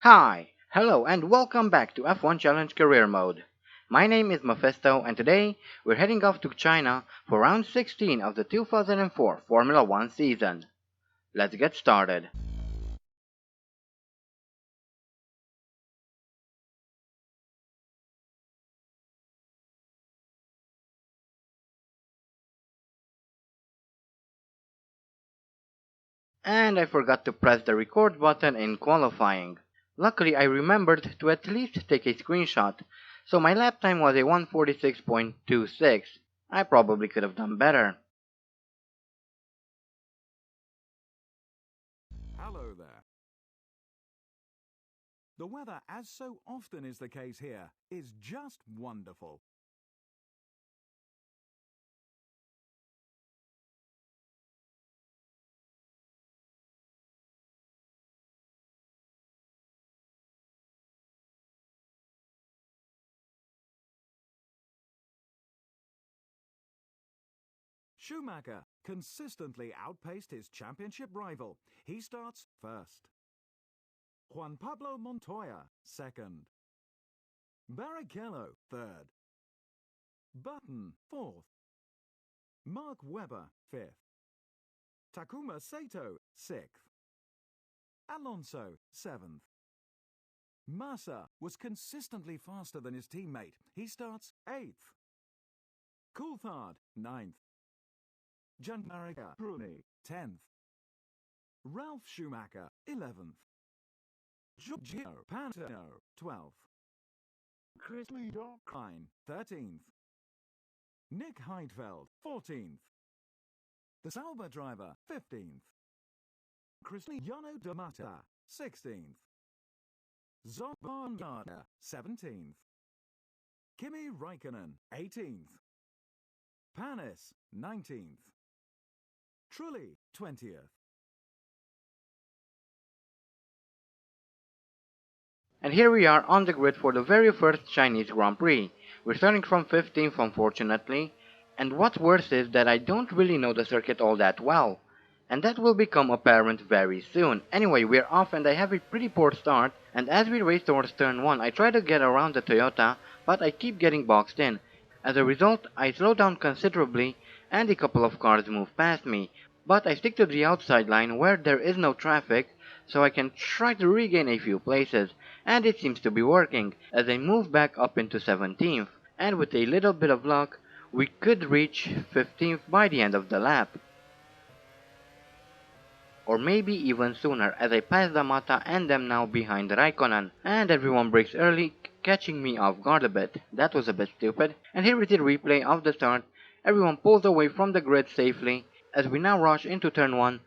Hi, hello, and welcome back to F1 Challenge Career Mode. My name is Mephisto, and today we're heading off to China for round 16 of the 2004 Formula 1 season. Let's get started. And I forgot to press the record button in qualifying. Luckily, I remembered to at least take a screenshot, so my lap time was a 146.26. I probably could have done better. Hello there. The weather, as so often is the case here, is just wonderful. Schumacher consistently outpaced his championship rival. He starts first. Juan Pablo Montoya, second. Barrichello, third. Button, fourth. Mark Webber, fifth. Takuma Sato, sixth. Alonso, seventh. Massa was consistently faster than his teammate. He starts eighth. Coulthard, ninth. Gianmarco Bruni, 10th. Ralph Schumacher, 11th. Giorgio Pantano, 12th. Chris Klein, 13th. Nick Heidfeld, 14th. The Sauber driver, 15th. Cristiano D'Amata, 16th. Zoltan Gardner, 17th. Kimi Raikkonen, 18th. Panis, 19th. Trulli, 20th. And here we are on the grid for the very first Chinese Grand Prix. We're starting from 15th unfortunately, and what's worse is that I don't really know the circuit all that well, and that will become apparent very soon. Anyway, we're off and I have a pretty poor start, and as we race towards turn 1 I try to get around the Toyota, but I keep getting boxed in. As a result, I slow down considerably and a couple of cars move past me, but I stick to the outside line where there is no traffic, so I can try to regain a few places, and it seems to be working, as I move back up into 17th, and with a little bit of luck, we could reach 15th by the end of the lap. Or maybe even sooner, as I pass Damata and am now behind Raikkonen, and everyone brakes early, catching me off guard a bit. That was a bit stupid. And here is the replay of the start. Everyone pulls away from the grid safely, as we now rush into turn 1.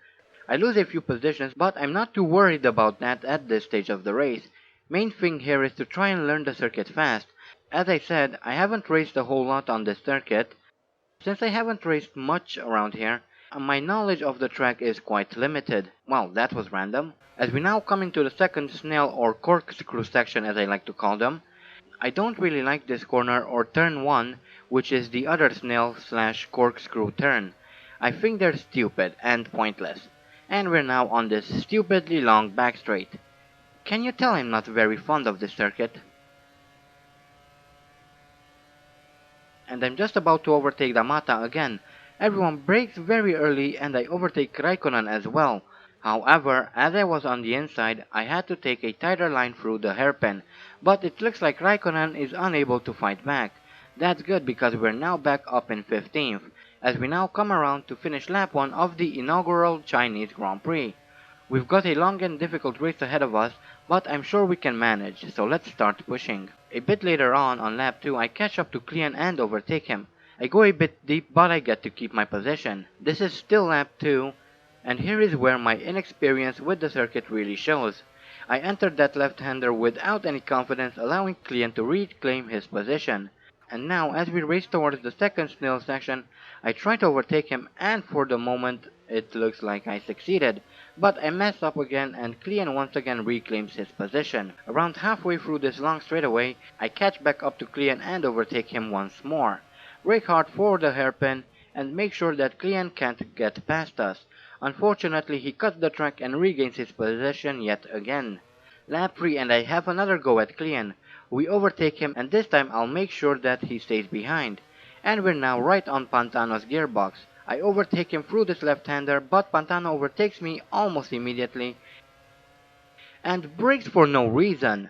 I lose a few positions, but I'm not too worried about that at this stage of the race. Main thing here is to try and learn the circuit fast. As I said, I haven't raced a whole lot on this circuit, since I haven't raced much around here. My knowledge of the track is quite limited. Well, that was random. As we now come into the second snail or corkscrew section as I like to call them, I don't really like this corner or turn 1, which is the other snail slash corkscrew turn. I think they're stupid and pointless. And we're now on this stupidly long back straight. Can you tell I'm not very fond of this circuit? And I'm just about to overtake Damata again. Everyone brakes very early and I overtake Raikkonen as well. However, as I was on the inside, I had to take a tighter line through the hairpin, but it looks like Raikkonen is unable to fight back. That's good because we're now back up in 15th, as we now come around to finish lap 1 of the inaugural Chinese Grand Prix. We've got a long and difficult race ahead of us, but I'm sure we can manage, so let's start pushing. A bit later on lap 2, I catch up to Klian and overtake him. I go a bit deep, but I get to keep my position. This is still lap 2, and here is where my inexperience with the circuit really shows. I entered that left-hander without any confidence, allowing Klian to reclaim his position. And now, as we race towards the second snail section, I try to overtake him, and for the moment, it looks like I succeeded. But I mess up again, and Klian once again reclaims his position. Around halfway through this long straightaway, I catch back up to Klian and overtake him once more. Brake hard for the hairpin, and make sure that Klian can't get past us. Unfortunately, he cuts the track and regains his position yet again. Lap 3 and I have another go at Clean. We overtake him and this time I'll make sure that he stays behind. And we're now right on Pantano's gearbox. I overtake him through this left-hander, but Pantano overtakes me almost immediately and brakes for no reason.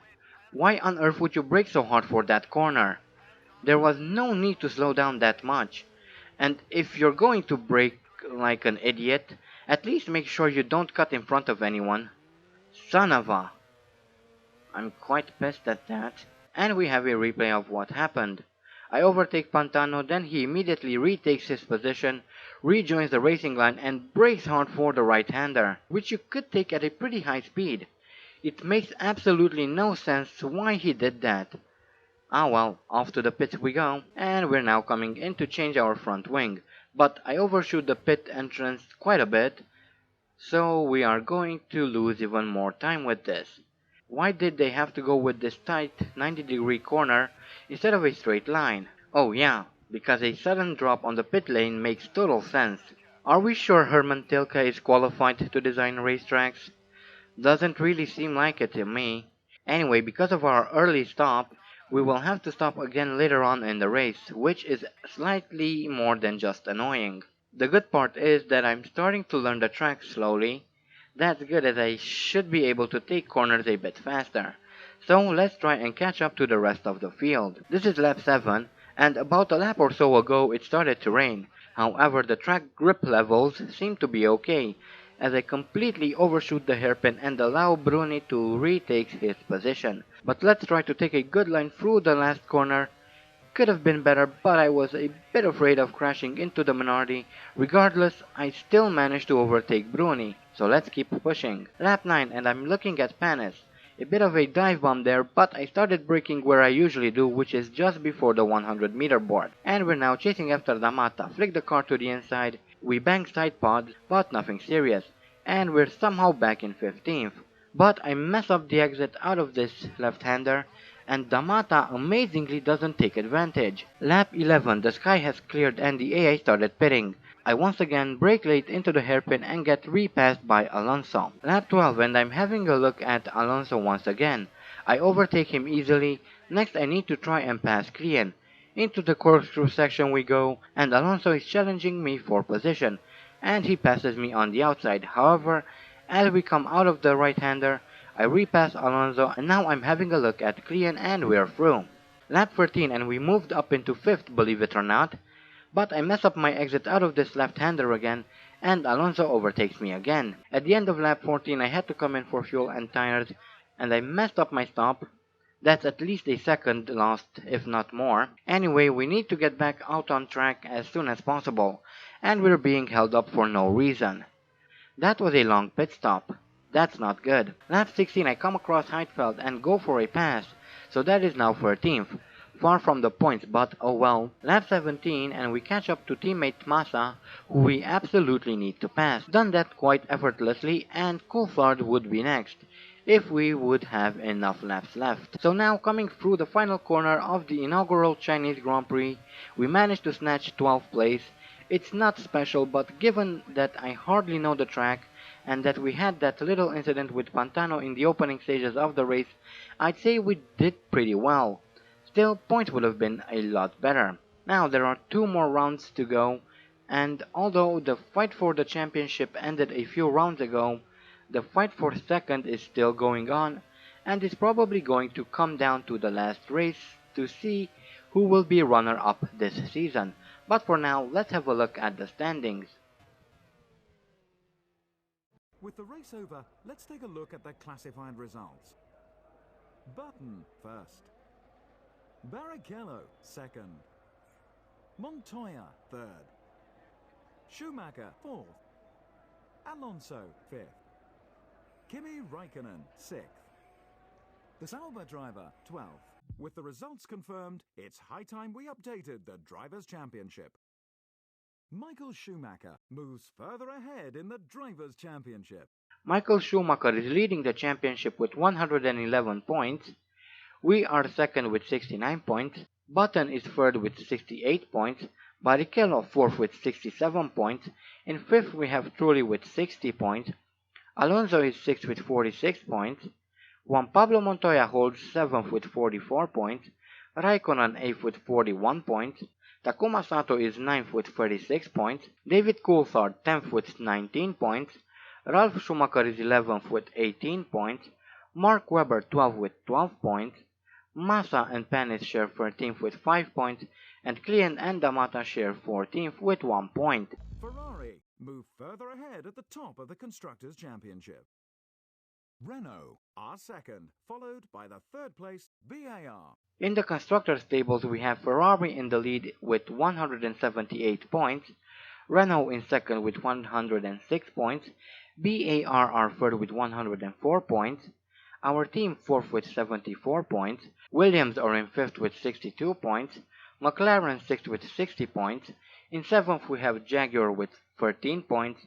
Why on earth would you brake so hard for that corner? There was no need to slow down that much. And if you're going to brake like an idiot, at least make sure you don't cut in front of anyone. Son of a... I'm quite pissed at that. And we have a replay of what happened. I overtake Pantano, then he immediately retakes his position, rejoins the racing line, and brakes hard for the right-hander, which you could take at a pretty high speed. It makes absolutely no sense why he did that. Ah well, off to the pits we go, and we're now coming in to change our front wing, but I overshoot the pit entrance quite a bit, so we are going to lose even more time with this. Why did they have to go with this tight 90-degree corner instead of a straight line? Oh yeah, because a sudden drop on the pit lane makes total sense. Are we sure Herman Tilke is qualified to design racetracks? Doesn't really seem like it to me. Anyway, because of our early stop, we will have to stop again later on in the race, which is slightly more than just annoying. The good part is that I'm starting to learn the track slowly. That's good as I should be able to take corners a bit faster. So let's try and catch up to the rest of the field. This is lap 7, and about a lap or so ago it started to rain. However, the track grip levels seem to be okay, as I completely overshoot the hairpin and allow Bruni to retake his position. But let's try to take a good line through the last corner. Could have been better, but I was a bit afraid of crashing into the Minardi. Regardless, I still managed to overtake Bruni, so let's keep pushing. Lap 9 and I'm looking at Panis. A bit of a dive bomb there, but I started braking where I usually do, which is just before the 100-meter board. And we're now chasing after Damata. Flick the car to the inside, we bang side pods, but nothing serious. And we're somehow back in 15th. But I mess up the exit out of this left-hander, and Damata amazingly doesn't take advantage. Lap 11, the sky has cleared and the AI started pitting. I once again brake late into the hairpin and get repassed by Alonso. Lap 12, and I'm having a look at Alonso once again. I overtake him easily. Next I need to try and pass Klien. Into the corkscrew section we go, and Alonso is challenging me for position, and he passes me on the outside. However, as we come out of the right-hander, I repass Alonso and now I'm having a look at Klien and we're through. Lap 13 and we moved up into 5th, believe it or not, but I mess up my exit out of this left-hander again and Alonso overtakes me again. At the end of lap 14 I had to come in for fuel and tires and I messed up my stop. That's at least a second lost, if not more. Anyway, we need to get back out on track as soon as possible, and we're being held up for no reason. That was a long pit stop. That's not good. Lap 16 I come across Heidfeld and go for a pass, so that is now 13th. Far from the points, but oh well. Lap 17 and we catch up to teammate Massa, who we absolutely need to pass. Done that quite effortlessly, and Coulthard would be next, if we would have enough laps left. So now, coming through the final corner of the inaugural Chinese Grand Prix, we managed to snatch 12th place. It's not special, but given that I hardly know the track, and that we had that little incident with Pantano in the opening stages of the race, I'd say we did pretty well. Still, points would have been a lot better. Now there are 2 more rounds to go, and although the fight for the championship ended a few rounds ago, the fight for second is still going on, and is probably going to come down to the last race to see who will be runner-up this season. But for now, let's have a look at the standings. With the race over, let's take a look at the classified results. Button first. Barrichello second. Montoya third. Schumacher fourth. Alonso fifth. Kimi Raikkonen sixth. The Sauber driver 12th. With the results confirmed, it's high time we updated the Drivers' Championship. Michael Schumacher moves further ahead in the Drivers' Championship. Michael Schumacher is leading the championship with 111 points. We are second with 69 points. Button is third with 68 points. Barrichello fourth with 67 points. In fifth we have Trulli with 60 points. Alonso is sixth with 46 points. Juan Pablo Montoya holds 7th with 44 points, Raikkonen 8th with 41 points, Takuma Sato is 9th with 36 points, David Coulthard 10th with 19 points, Ralf Schumacher is 11th with 18 points, Mark Webber 12th with 12 points, Massa and Panis share 13th with 5 points, and Klien and Damata share 14th with 1 point. Ferrari move further ahead at the top of the Constructors' Championship. Renault are second, followed by the third place BAR. In the constructors' tables we have Ferrari in the lead with 178 points, Renault in second with 106 points, BAR are third with 104 points, our team fourth with 74 points, Williams are in fifth with 62 points, McLaren sixth with 60 points, in seventh we have Jaguar with 13 points,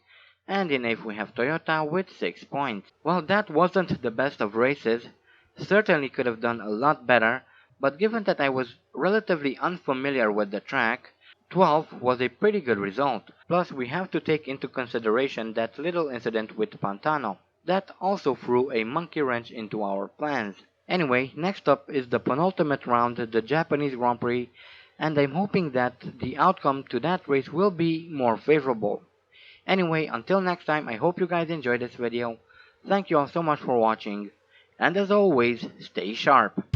and in eighth we have Toyota with 6 points. Well, that wasn't the best of races, certainly could have done a lot better, but given that I was relatively unfamiliar with the track, 12 was a pretty good result. Plus, we have to take into consideration that little incident with Pantano. That also threw a monkey wrench into our plans. Anyway, next up is the penultimate round, the Japanese Grand Prix, and I'm hoping that the outcome to that race will be more favorable. Anyway, until next time, I hope you guys enjoyed this video. Thank you all so much for watching, and as always, stay sharp.